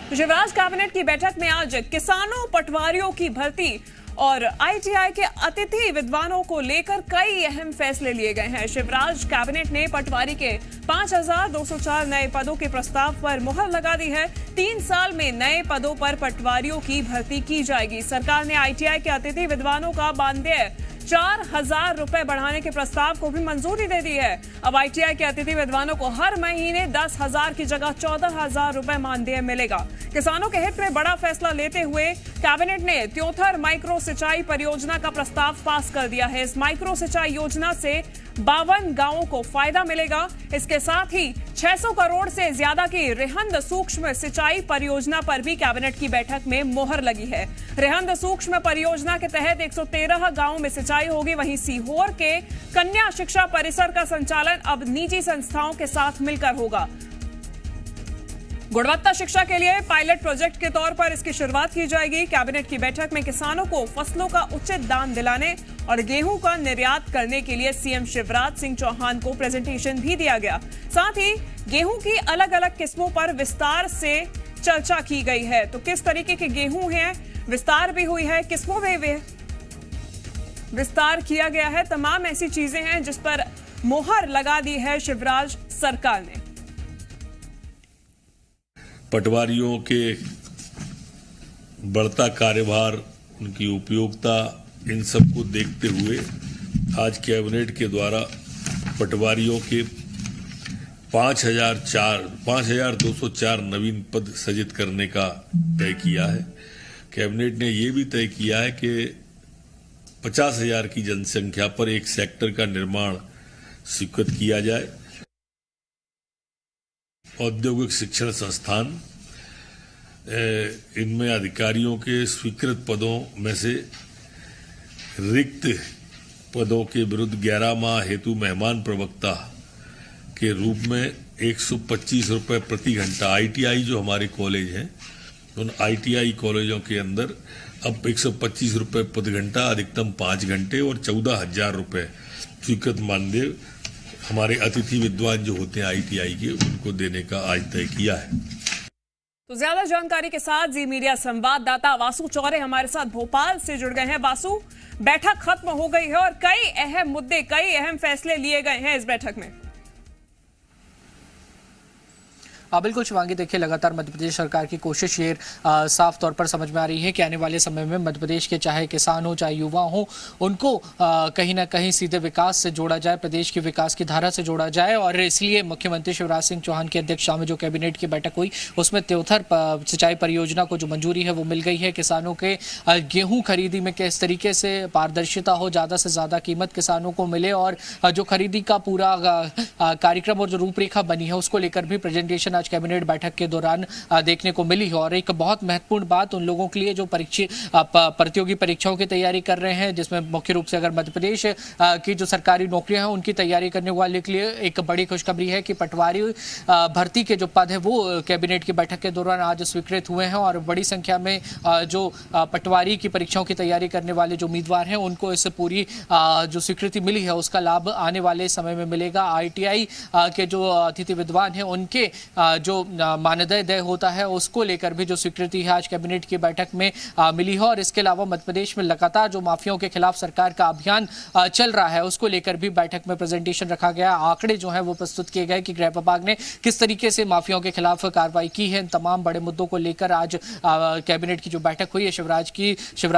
तो शिवराज कैबिनेट की बैठक में आज किसानों पटवारियों की भर्ती और आईटीआई के अतिथि विद्वानों को लेकर कई अहम फैसले लिए गए हैं। शिवराज कैबिनेट ने पटवारी के 5204 नए पदों के प्रस्ताव पर मुहर लगा दी है। 3 साल में नए पदों पर पटवारियों की भर्ती की जाएगी। सरकार ने आईटीआई के अतिथि विद्वानों का मानदेय 4000 रुपए बढ़ाने के प्रस्ताव को भी मंजूरी दे दी है। अब आईटीआई के अतिथि विद्वानों को हर महीने 10,000 की जगह 14,000 रुपए मानदेय मिलेगा। किसानों के हित में बड़ा फैसला लेते हुए कैबिनेट ने त्योथर माइक्रो सिंचाई परियोजना का प्रस्ताव पास कर दिया है। इस माइक्रो सिंचाई योजना से 52 गांवों को फायदा मिलेगा। इसके साथ ही 600 करोड़ से ज्यादा की रेहंद सूक्ष्म सिंचाई परियोजना पर भी कैबिनेट की बैठक में मोहर लगी है। रेहंद सूक्ष्म परियोजना के तहत 113 गांवों में सिंचाई होगी। वहीं सीहोर के कन्या शिक्षा परिसर का संचालन अब निजी संस्थाओं के साथ मिलकर होगा। गुणवत्ता शिक्षा के लिए पायलट प्रोजेक्ट के तौर पर इसकी शुरुआत की जाएगी। कैबिनेट की बैठक में किसानों को फसलों का उचित दाम दिलाने और गेहूं का निर्यात करने के लिए सीएम शिवराज सिंह चौहान को प्रेजेंटेशन भी दिया गया। साथ ही गेहूं की अलग अलग किस्मों पर विस्तार से चर्चा की गई है। तो किस तरीके के गेहूं हैं, विस्तार भी हुई है, किस्मों में भी विस्तार किया गया है। तमाम ऐसी चीजें हैं जिस पर मोहर लगा दी है शिवराज सरकार ने। पटवारियों के बढ़ता कार्यभार, उनकी उपयोगिता, इन सब को देखते हुए आज कैबिनेट के द्वारा पटवारियों के 5204 नवीन पद सृजित करने का तय किया है। कैबिनेट ने ये भी तय किया है कि 50,000 की जनसंख्या पर एक सेक्टर का निर्माण स्वीकृत किया जाए। औद्योगिक शिक्षण संस्थान, इनमें अधिकारियों के स्वीकृत पदों में से रिक्त पदों के विरुद्ध 11 माह हेतु मेहमान प्रवक्ता के रूप में 125 रुपए प्रति घंटा, आईटीआई जो हमारे कॉलेज हैं उन आईटीआई कॉलेजों के अंदर अब 125 रुपए प्रति घंटा, अधिकतम 5 घंटे और 14,000 रुपए स्वीकृत मानदेय हमारे अतिथि विद्वान जो होते हैं आईटीआई के, उनको देने का आज तय किया है। तो ज्यादा जानकारी के साथ जी मीडिया संवाददाता वासु चौरे हमारे साथ भोपाल से जुड़ गए हैं। वासु, बैठक खत्म हो गई है और कई अहम मुद्दे, कई अहम फैसले लिए गए हैं इस बैठक में। बिल्कुल शिवांगी, देखिए लगातार मध्य प्रदेश सरकार की कोशिश ये साफ तौर पर समझ में आ रही है कि आने वाले समय में मध्य प्रदेश के चाहे किसान हो चाहे युवा हो, उनको कहीं ना कहीं सीधे विकास से जोड़ा जाए, प्रदेश के विकास की धारा से जोड़ा जाए। और इसलिए मुख्यमंत्री शिवराज सिंह चौहान की अध्यक्षता में जो कैबिनेट की बैठक हुई उसमें त्योथर सिंचाई परियोजना को जो मंजूरी है वो मिल गई है। किसानों के गेहूँ खरीदी में किस तरीके से पारदर्शिता हो, ज़्यादा से ज़्यादा कीमत किसानों को मिले और जो खरीदी का पूरा कार्यक्रम और जो रूपरेखा बनी है उसको लेकर भी प्रेजेंटेशन आज कैबिनेट बैठक के दौरान देखने को मिली है। और एक बहुत महत्वपूर्ण बात उन लोगों के लिए जो प्रतियोगी परीक्षाओं की तैयारी कर रहे हैं, जिसमें मुख्य रूप से अगर मध्य प्रदेश की जो सरकारी नौकरियां हैं उनकी तैयारी करने वाले के लिए एक बड़ी खुशखबरी है कि पटवारी भर्ती के जो पद है वो कैबिनेट की बैठक के दौरान आज स्वीकृत हुए हैं। और बड़ी संख्या में जो पटवारी की परीक्षाओं की तैयारी करने वाले जो उम्मीदवार हैं उनको इससे पूरी जो स्वीकृति मिली है उसका लाभ आने वाले समय में मिलेगा। आईटीआई के जो अतिथि विद्वान हैं उनके जो मानदेय तय होता है उसको लेकर भी जो स्वीकृति है आज कैबिनेट की बैठक में मिली है। और इसके अलावा मध्य प्रदेश में लगातार जो माफियाओं के खिलाफ सरकार का अभियान चल रहा है उसको लेकर भी बैठक में प्रेजेंटेशन रखा गया। आंकड़े जो है वो प्रस्तुत किए गए कि गृह विभाग ने किस तरीके से माफियाओं के खिलाफ कार्रवाई की है। इन तमाम बड़े मुद्दों को लेकर आज कैबिनेट की जो बैठक हुई है शिवराज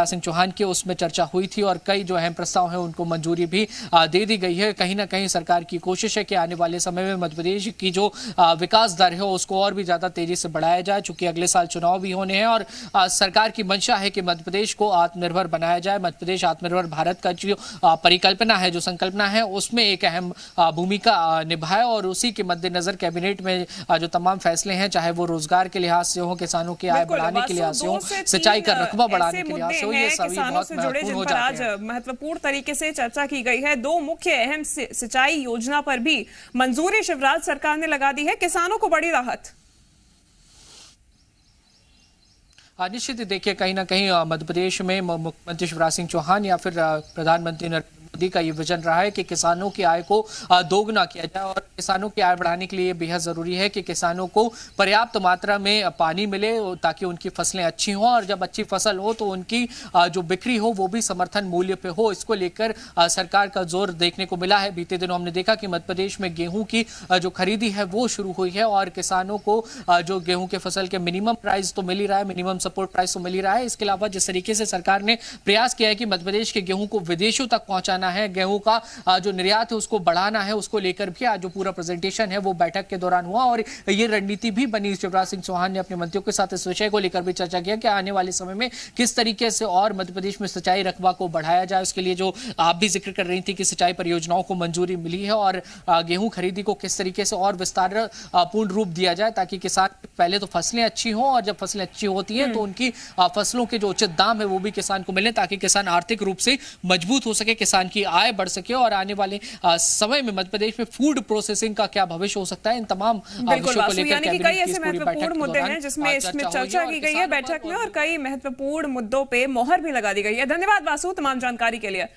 सिंह चौहान की, उसमें चर्चा हुई थी और कई जो अहम प्रस्ताव है उनको मंजूरी भी दे दी गई है। कहीं ना कहीं सरकार की कोशिश है कि आने वाले समय में मध्य प्रदेश की जो विकास दर है उसको और भी ज्यादा तेजी से बढ़ाया जाए, चूंकि अगले साल चुनाव भी होने हैं और सरकार की मंशा है कि मध्य प्रदेश को आत्मनिर्भर बनाया जाए। मध्य प्रदेश आत्मनिर्भर भारत का जो परिकल्पना है, जो संकल्पना है, उसमें एक अहम भूमिका निभाए। और उसी के मद्देनजर कैबिनेट में जो तमाम फैसले हैं, चाहे वो रोजगार के लिहाज से हो, किसानों की आय बढ़ाने के लिहाज से हो, सिंचाई का रकबा बढ़ाने के लिहाज से हो, ये सभी बहुत महत्वपूर्ण हो जाते हैं। महत्वपूर्ण तरीके से चर्चा की गई है। 2 मुख्य अहम सिंचाई योजना पर भी मंजूरी शिवराज सरकार ने लगा दी है। किसानों को बड़ी राहत। निश्चित ही देखिए, कहीं ना कहीं मध्य प्रदेश में मुख्यमंत्री शिवराज सिंह चौहान या फिर प्रधानमंत्री नरेंद्र मोदी का ये विजन रहा है कि किसानों की आय को दोगुना किया जाए और किसानों की आय बढ़ाने के लिए बेहद जरूरी है कि किसानों को पर्याप्त मात्रा में पानी मिले ताकि उनकी फसलें अच्छी हों और जब अच्छी फसल हो तो उनकी जो बिक्री हो वो भी समर्थन मूल्य पे हो। इसको लेकर सरकार का जोर देखने को मिला है। बीते दिनों हमने देखा कि मध्य प्रदेश में गेहूं की जो खरीदी है वो शुरू हुई है और किसानों को जो गेहूं के फसल के मिनिमम प्राइस तो मिल ही रहा है, मिनिमम सपोर्ट प्राइस तो मिल ही रहा है। इसके अलावा जिस तरीके से सरकार ने प्रयास किया है कि मध्य प्रदेश के गेहूं को विदेशों तक पहुंचाना है, गेहूं का जो निर्यात है उसको बढ़ाना है, उसको लेकर भी आज जो पूरा प्रेजेंटेशन है वो बैठक के दौरान हुआ और ये रणनीति भी बनी। शिवराज सिंह चौहान ने अपने मंत्रियों के साथ इस विषय को लेकर भी चर्चा किया कि आने वाले समय में किस तरीके से और मध्य प्रदेश में सिंचाई रकबा को बढ़ाया जाए। उसके लिए जो आप भी जिक्र कर रही थी कि सिंचाई परियोजनाओं को मंजूरी मिली है और गेहूं खरीदी को किस तरीके से और विस्तार पूर्ण रूप दिया जाए ताकि किसान पहले तो फसलें अच्छी हों और जब फसलें अच्छी होती हैं तो उनकी फसलों के जो उचित दाम है वो भी किसान को मिले ताकि किसान आर्थिक रूप से मजबूत हो सके, किसान की आय बढ़ सके और आने वाले समय में मध्य प्रदेश में फूड प्रोसेसिंग का क्या भविष्य हो सकता है। इन तमाम विषयों को लेकर यानी कि कई ऐसे महत्वपूर्ण मुद्दे हैं जिसमें इसमें चर्चा की गई है बैठक में और कई महत्वपूर्ण मुद्दों पे मोहर भी लगा दी गई है। धन्यवाद वासु तमाम जानकारी के लिए।